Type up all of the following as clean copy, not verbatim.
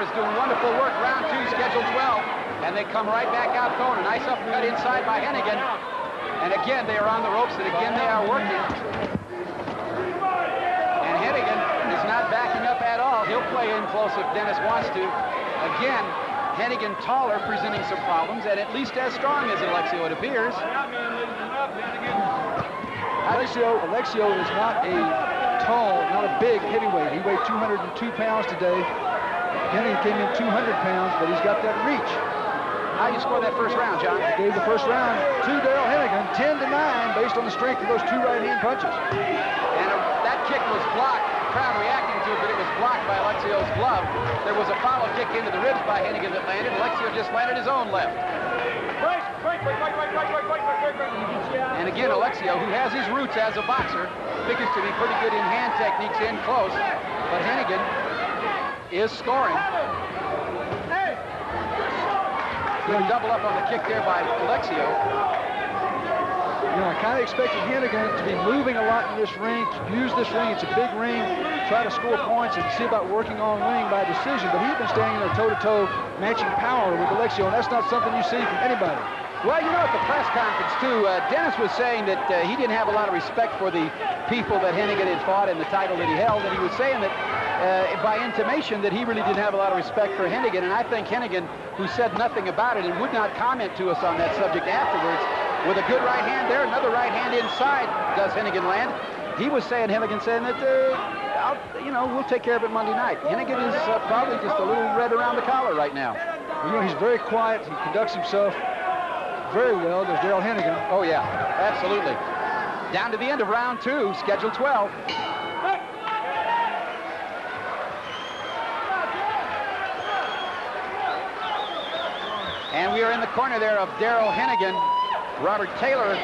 corner is doing wonderful work. Round 2, scheduled 12. And they come right back out throwing a nice uppercut inside by Henegan. And again, they are on the ropes, and again, they are working. And Henegan is not backing up at all. He'll play in close if Dennis wants to. Again, Henegan taller, presenting some problems, and at least as strong as Alexio, it appears. Alexio is not a tall, not a big heavyweight. He weighed 202 pounds today. Henegan came in 200 pounds, but he's got that reach. How do you score that first round, John? I gave the first round to Darrell Henegan, 10-9, based on the strength of those 2 right-hand punches. And that kick was blocked. The crowd reacting to it, but it was blocked by Alexio's glove. There was a follow kick into the ribs by Henegan that landed. Alexio just landed his own left. And again, Alexio, who has his roots as a boxer, figures to be pretty good in hand techniques in close. But Henegan is scoring. Good double up on the kick there by Alexio. You know, I kind of expected Henegan to be moving a lot in this ring, use this ring. It's a big ring, try to score points and see about working on ring by decision. But he's been standing there toe-to-toe, matching power with Alexio, and that's not something you see from anybody. Well, you know, at the press conference, too, Dennis was saying that he didn't have a lot of respect for the people that Henegan had fought in the title that he held, and he was saying that by intimation that he really didn't have a lot of respect for Henegan, and I think Henegan, who said nothing about it and would not comment to us on that subject afterwards, with a good right hand there, another right hand inside does Henegan land. He was saying, Henegan saying that, you know, we'll take care of it Monday night. Henegan is probably just a little red around the collar right now. You know, he's very quiet. He conducts himself very well. There's Darrell Henegan. Oh, yeah, absolutely. Down to the end of round 2, scheduled 12. And we are in the corner there of Darrell Henegan. Robert Taylor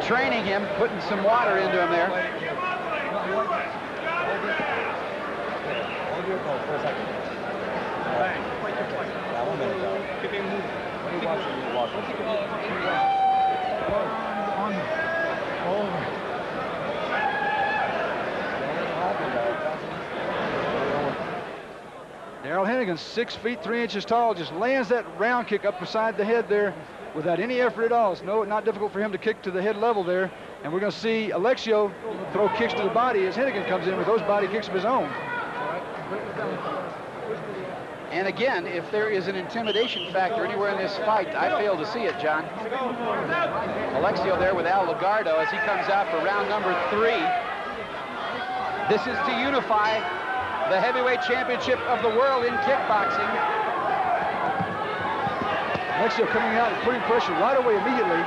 training him, putting some water into him there. Darrell Henegan, 6 feet 3 inches tall, just lands that round kick up beside the head there without any effort at all. It's not difficult for him to kick to the head level there. And we're going to see Alexio throw kicks to the body as Henegan comes in with those body kicks of his own. And again, if there is an intimidation factor anywhere in this fight, I fail to see it, John. Alexio there with Al Lagardo as he comes out for round number 3. This is to unify the heavyweight championship of the world in kickboxing. Alexio coming out and putting pressure right away immediately.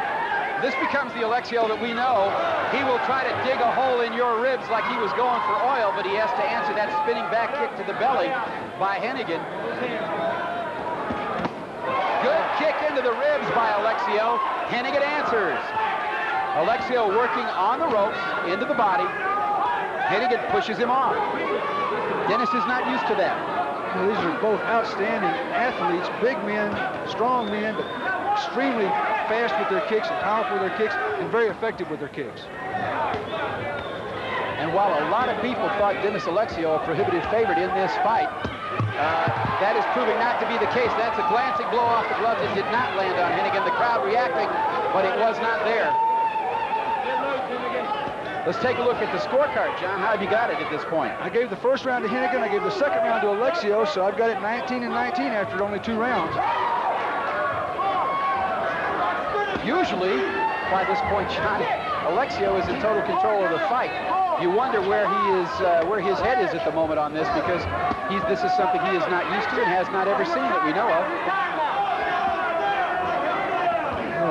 This becomes the Alexio that we know. He will try to dig a hole in your ribs like he was going for oil, but he has to answer that spinning back kick to the belly by Henegan. Good kick into the ribs by Alexio. Henegan answers. Alexio working on the ropes, into the body. Henegan pushes him off. Dennis is not used to that. Well, these are both outstanding athletes, big men, strong men, but extremely fast with their kicks and powerful with their kicks and very effective with their kicks. And while a lot of people thought Dennis Alexio a prohibitive favorite in this fight, that is proving not to be the case. That's a glancing blow off the gloves. It did not land on Henegan. The crowd reacting, but it was not there. Let's take a look at the scorecard, John. How have you got it at this point? I gave the first round to Henegan. I gave the second round to Alexio, so I've got it 19-19 after only 2 rounds. Usually, by this point, John, Alexio is in total control of the fight. You wonder where he is, where his head is at the moment on this, because this is something he is not used to and has not ever seen that we know of.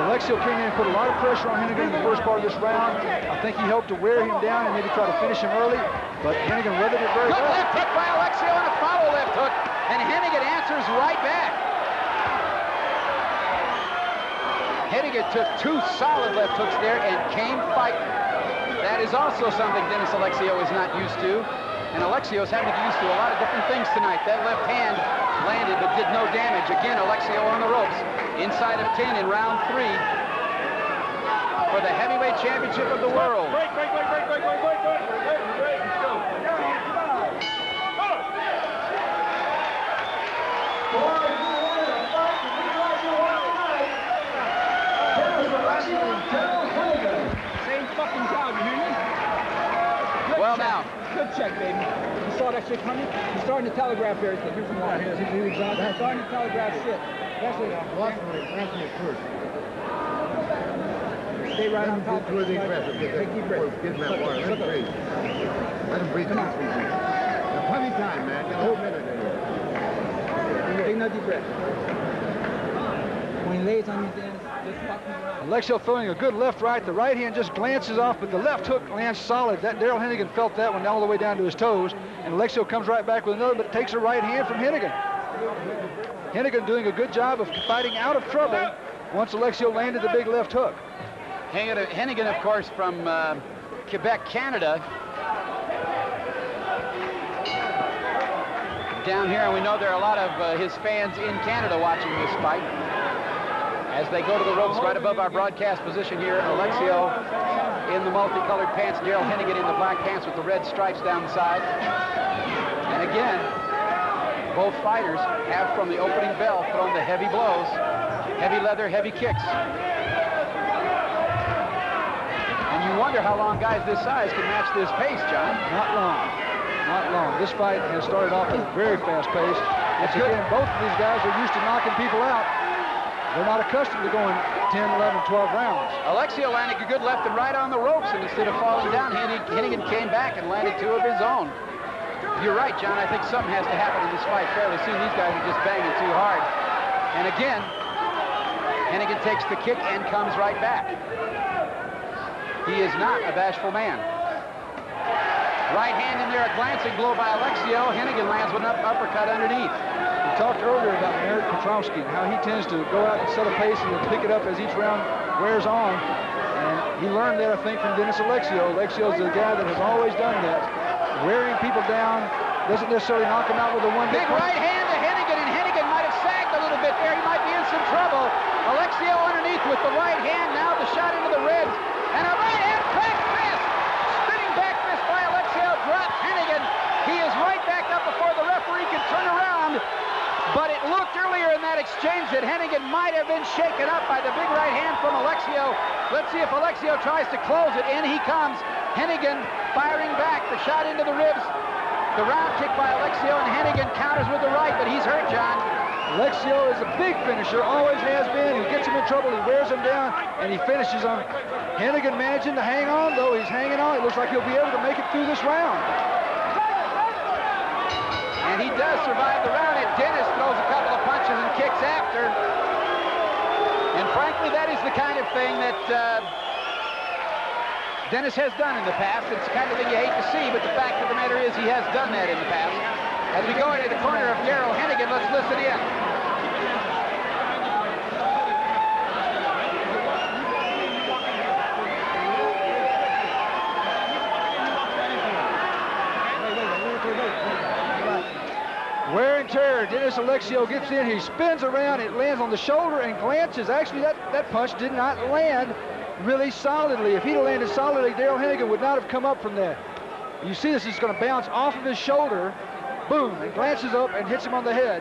Alexio came in and put a lot of pressure on Henegan in the first part of this round. I think he helped to wear him down and maybe try to finish him early, but Henegan weathered it very well. Good left hook by Alexio and a follow left hook, and Henegan answers right back. Henegan took 2 solid left hooks there and came fighting. That is also something Dennis Alexio is not used to, and Alexio is having to get used to a lot of different things tonight. That left hand landed but did no damage. Again, Alexio on the ropes. Inside of 10 in round 3 for the heavyweight championship of the world. respect, baby. You saw that shit coming? He's starting to telegraph everything. Here's the one. He's starting to telegraph shit. That's it. Answer it first. Stay right on top. Take deep breath. Take deep breath. Get him that water. Let him breathe. Let him breathe. Come on. Plenty of time, man. Get a whole minute in here. Take another deep breath. When he lays on you, Dennis, just fuck him around. Alexio throwing a good left-right. The right hand just glances off, but the left hook lands solid. That Darrell Henegan felt that one all the way down to his toes. And Alexio comes right back with another, but takes a right hand from Henegan. Henegan doing a good job of fighting out of trouble once Alexio landed the big left hook. Henegan, of course, from Quebec, Canada. Down here, and we know there are a lot of his fans in Canada watching this fight. As they go to the ropes right above our broadcast position here, Alexio in the multicolored pants, Darrell Henegan in the black pants with the red stripes down the side. And again, both fighters have, from the opening bell, thrown the heavy blows, heavy leather, heavy kicks. And you wonder how long guys this size can match this pace, John. Not long. Not long. This fight has started off at a very fast pace. Again, both of these guys are used to knocking people out. They're not accustomed to going 10, 11, 12 rounds. Alexio landed a good left and right on the ropes, and instead of falling down, Henegan came back and landed two of his own. You're right, John. I think something has to happen in this fight fairly soon. These guys are just banging too hard. And again, Henegan takes the kick and comes right back. He is not a bashful man. Right hand in there, a glancing blow by Alexio. Henegan lands with an uppercut underneath. We talked earlier about Merritt Petrovsky and how he tends to go out and set a pace and then pick it up as each round wears on. And he learned that, I think, from Dennis Alexio. Alexio is the guy that has always done that. Wearing people down, doesn't necessarily knock them out with a one. Big right hand to Henegan, and Henegan might have sagged a little bit there. He might be in some trouble. Alexio underneath with the right hand. Now the shot into the ribs. And a right hand back fist. Spinning back fist by Alexio. Drops Henegan. He is right back up before the referee can turn around. But it looked earlier in that exchange that Henegan might have been shaken up by the big right hand from Alexio. Let's see if Alexio tries to close it. In he comes. Henegan firing back. The shot into the ribs. The round kick by Alexio, and Henegan counters with the right, but he's hurt, John. Alexio is a big finisher, always has been. He gets him in trouble, he wears him down, and he finishes him. Henegan managing to hang on, though. He's hanging on. It looks like he'll be able to make it through this round. And he does survive the round, and Dennis throws a couple of punches and kicks after. And frankly, that is the kind of thing that Dennis has done in the past. It's the kind of thing you hate to see, but the fact of the matter is he has done that in the past. As we go into the corner of Darrell Henegan, let's listen in. Wear and tear. Dennis Alexio gets in. He spins around. It lands on the shoulder and glances. Actually, that punch did not land really solidly. If he'd have landed solidly, Darrell Henegan would not have come up from that. You see this is going to bounce off of his shoulder. Boom, and glances up and hits him on the head.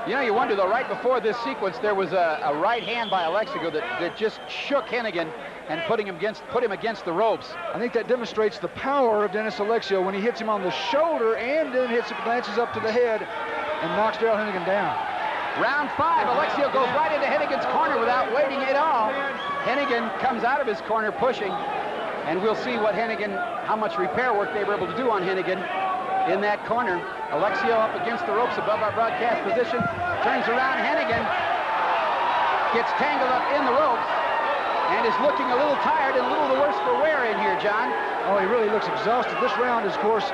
You know, you wonder, though, right before this sequence, there was a right hand by Alexio that just shook Henegan and put him against the ropes. I think that demonstrates the power of Dennis Alexio when he hits him on the shoulder and then glances up to the head and knocks Darrell Henegan down. Round 5, Alexio goes right into Henegan's corner without waiting at all. Henegan comes out of his corner pushing, and we'll see what how much repair work they were able to do on Henegan in that corner. Alexio up against the ropes above our broadcast position, turns around. Henegan gets tangled up in the ropes and is looking a little tired and a little the worse for wear in here, John. Oh, he really looks exhausted. This round is, of course,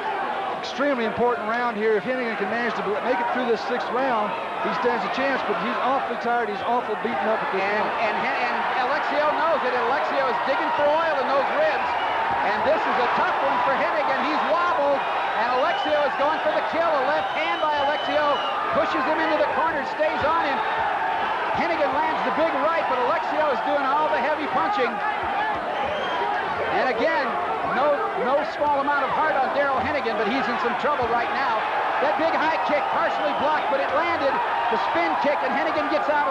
extremely important round here. If Henegan can manage to make it through this 6th round, he stands a chance, but he's awfully tired. He's awfully beaten up at this point. And Alexio knows it. Alexio is digging for oil in those ribs, and this is a tough one for Henegan. He's wobbled, and Alexio is going for the kill. A left hand by Alexio pushes him into the corner, stays on him. Henegan lands the big right, but Alexio is doing all the heavy punching. And again, no small amount of heart on Darrell Henegan, but he's in some trouble right now. That big high kick partially blocked, but it landed. The spin kick, and Henegan gets out